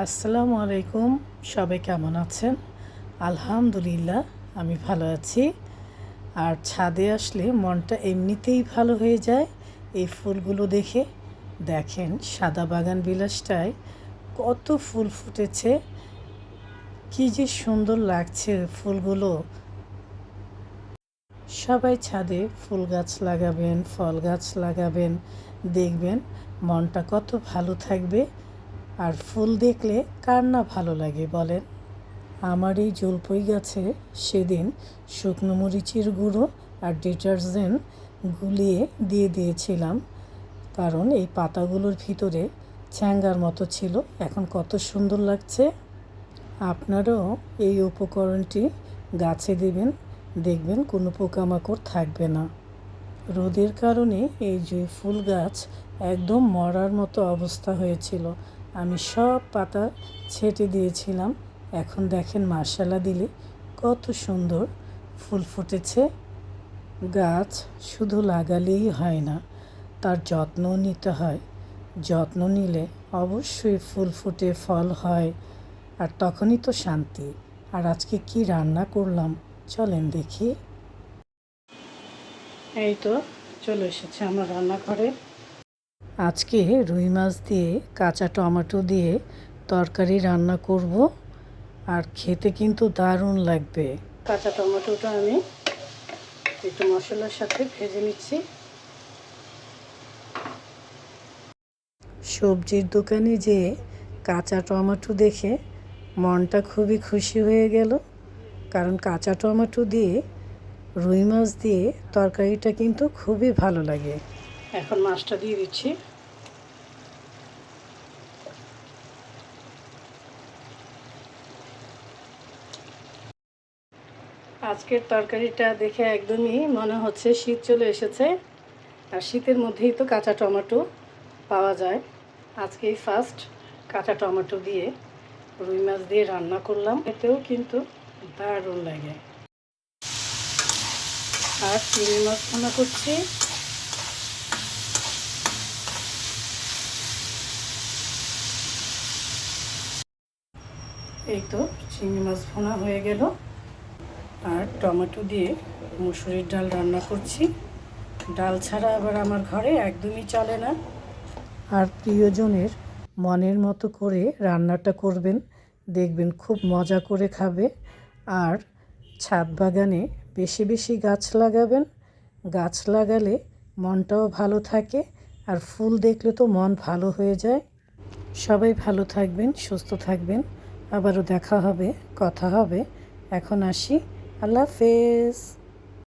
আসসালামু আলাইকুম। সবাই কেমন আছেন? আলহামদুলিল্লাহ, আমি ভালো আছি। আর ছাদে আসলে মনটা এমনিতেই ভালো হয়ে যায় এই ফুলগুলো দেখে। দেখেন সাদা বাগান বিলাসটায় কত ফুল ফুটেছে, কি যে সুন্দর লাগছে ফুলগুলো। সবাই ছাদে ফুল গাছ লাগাবেন, ফল গাছ লাগাবেন, দেখবেন মনটা কত ভালো থাকবে। আর ফুল দেখলে কার না ভালো লাগে বলেন? আমার এই জলপই গাছে সেদিন শুকনো মরিচের গুঁড়ো আর ডিটারজেন্ট গুলিয়ে দিয়ে দিয়েছিলাম, কারণ এই পাতাগুলোর ভিতরে ছ্যাঙ্গার মতো ছিল। এখন কত সুন্দর লাগছে। আপনারাও এই উপকরণটি গাছে দেবেন, দেখবেন কোনো পোকামাকড় থাকবে না। রোদের কারণে এই যে ফুল গাছ একদম মরার মতো অবস্থা হয়েছিল, আমি সব পাতা ছেঁটে দিয়েছিলাম। এখন দেখেন মাশাআল্লাহ দিলে কত সুন্দর ফুল ফুটেছে। গাছ শুধু লাগালেই হয় না, তার যত্নও নিতে হয়। যত্ন নিলে অবশ্যই ফুল ফুটে, ফল হয়, আর তখনই তো শান্তি। আর আজকে কি রান্না করলাম চলেন দেখি। এই তো চলে এসেছে আমার রান্নাঘরে। আজকে রুই মাছ দিয়ে কাঁচা টমেটো দিয়ে তরকারি রান্না করব, আর খেতে কিন্তু দারুণ লাগবে। কাঁচা টমেটোটা আমি একটু মশলার সাথে ভেজে নিচ্ছি। সবজির দোকানে যেয়ে কাঁচা টমেটো দেখে মনটা খুবই খুশি হয়ে গেল, কারণ কাঁচা টমেটো দিয়ে রুই মাছ দিয়ে তরকারিটা কিন্তু খুবই ভালো লাগে। এখন মাছটা দিয়ে দিচ্ছি। আজকের তরকারিটা দেখে একদমই মনে হচ্ছে শীত চলে এসেছে, আর শীতের মধ্যেই তো কাঁচা টমেটো পাওয়া যায়। আজকেই ফার্স্ট কাঁচা টমেটো দিয়ে রুই মাছ দিয়ে রান্না করলাম, এতেও কিন্তু দারুণ লাগে। আর চিংড়ি মাছ রান্না করছি। এই তো চিংড়ি মাছ ভোনা হয়ে গেল। আর টমেটো দিয়ে মুসুরির ডাল রান্না করছি। ডাল ছাড়া আবার আমার ঘরে একদমই চলে না। আর প্রিয়জনের মনের মতো করে রান্নাটা করবেন, দেখবেন খুব মজা করে খাবে। আর ছাদ বাগানে বেশি বেশি গাছ লাগাবেন। গাছ লাগালে মনটাও ভালো থাকে, আর ফুল দেখলে তো মন ভালো হয়ে যায়। সবাই ভালো থাকবেন, সুস্থ থাকবেন। আবারও দেখা হবে, কথা হবে। এখন আসি, আল্লাহ হাফেজ।